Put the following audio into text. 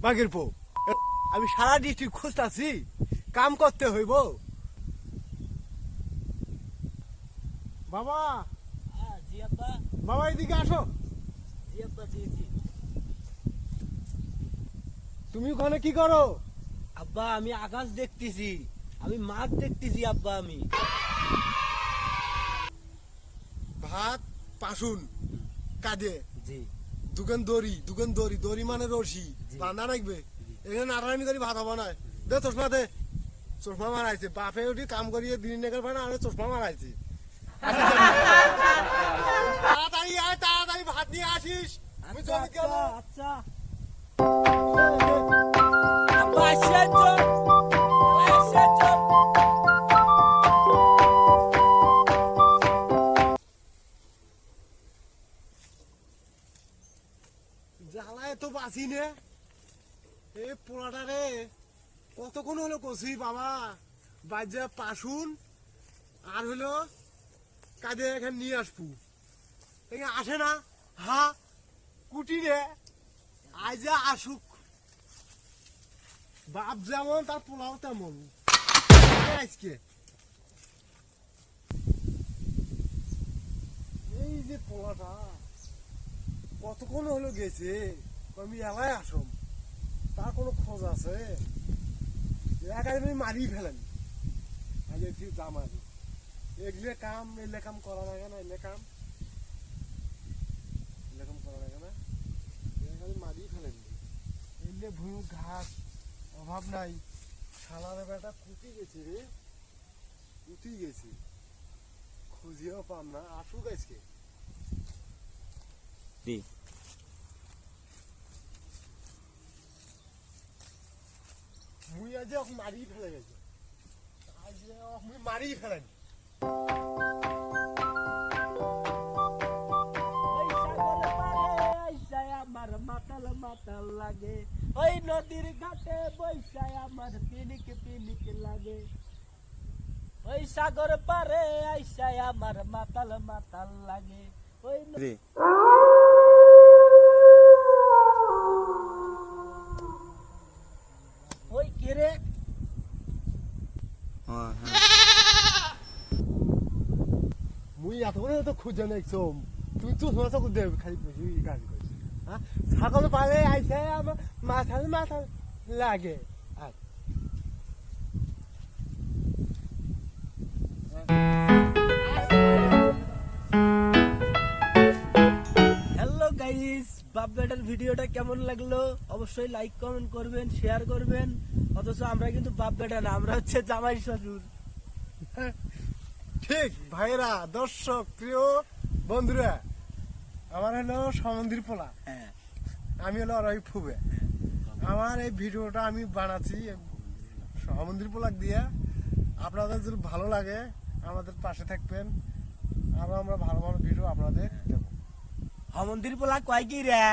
বাঘের পো। আমি সারা ডিস্ট্রিক্ট খুঁজতাছি, কাম করতে হইব। বাবা জি আব্বা। বাবা এদিকে আসো। জি আব্বা, জি জি। তুমি ওখানে কি করো? আব্বা আমি আকাশ দেখতেছি, আমি মাছ দেখতেছি আব্বা। আমি ভাত পাশুন কাঁদে জি দুকান দড়ি দড়ি মানে রশি বান্ধা রাখবে। এখানে নাড়ানি করে ভাত হবো না। দে চশমা দে। চশমা মারাইছে বাপে উঠি কাম করিয়ে দিন নেগার পায় না, আর চশমা মারাইছে। তাড়াতাড়ি আয়, তাড়াতাড়ি ভাত নিয়ে আসিস। আমি আচ্ছা জমি গেল। আচ্ছা আব্বা আসছো, আসছো। জ্বালায় তো বাঁচি নে। এই পোড়াটা রে কতক্ষণ হলো কষি বাবা। বাজে পাশুন আর হলো কাজে এখানে নিয়ে আসবো। এখানে আসে না। হা কুটি রে আজ আসুক। বাপ যেমন তার পোলাও তেমন। আজকে এই যে পোলাটা কতক্ষণ হলো গেছে, আমি এলাই আসম, তার কোনো খোঁজ আছে? একাডেমি মারি ফেলেন। আগে জামারি এগুলো কাম, এলে কাম করা লাগে না, এলে কাম করা লাগে না। এখানে মারি ফেলেন। এলে ভুঁই ঘাস অভাব নাই। শালার বেটা কুটি গেছে রে, কুটি গেছে। খুঁজিও পাম না। আসুক আজকে। জি মুই আজ মারি ফেলে গেছে। আজ মুই মারি ফেলেন। আমার মাতাল মাতাল লাগে, ওই নদীর ঘাটে বৈশায় আমার পিনিক পিনিক লাগে। ওই সাগর পারে আইসায় আমার মাতাল মাতাল লাগে। ওই ওই কে রে? মুই এতক্ষণ তো খুঁজে নেছো। তুই তো শোনা চোখ দেব খালি বুঝি গাড়ি করছিস। হ্যাঁ ছাগল পালে আইসে আমার মাথাল মাথাল লাগে। আর হ্যালো গাইস, বাপ বেটার ভিডিওটা কেমন লাগলো অবশ্যই লাইক কমেন্ট করবেন, শেয়ার করবেন। অথচ আমরা কিন্তু বাপ বেটা না, আমরা হচ্ছে জামাই শ্বশুর। ঠিক ভাইরা, দর্শক, প্রিয় বন্ধুরা, আমার হলো সমন্দির পোলা, হ্যাঁ আমি হলো অরই ফুবে। আমার এই ভিডিওটা আমি বানাচ্ছি সমন্দির পোলাক দিয়ে। আপনাদের যদি ভালো লাগে আমাদের পাশে থাকবেন, আরো আমরা ভালো ভালো ভিডিও আপনাদের দেবো। মন্দির পোলা কয় কি রে?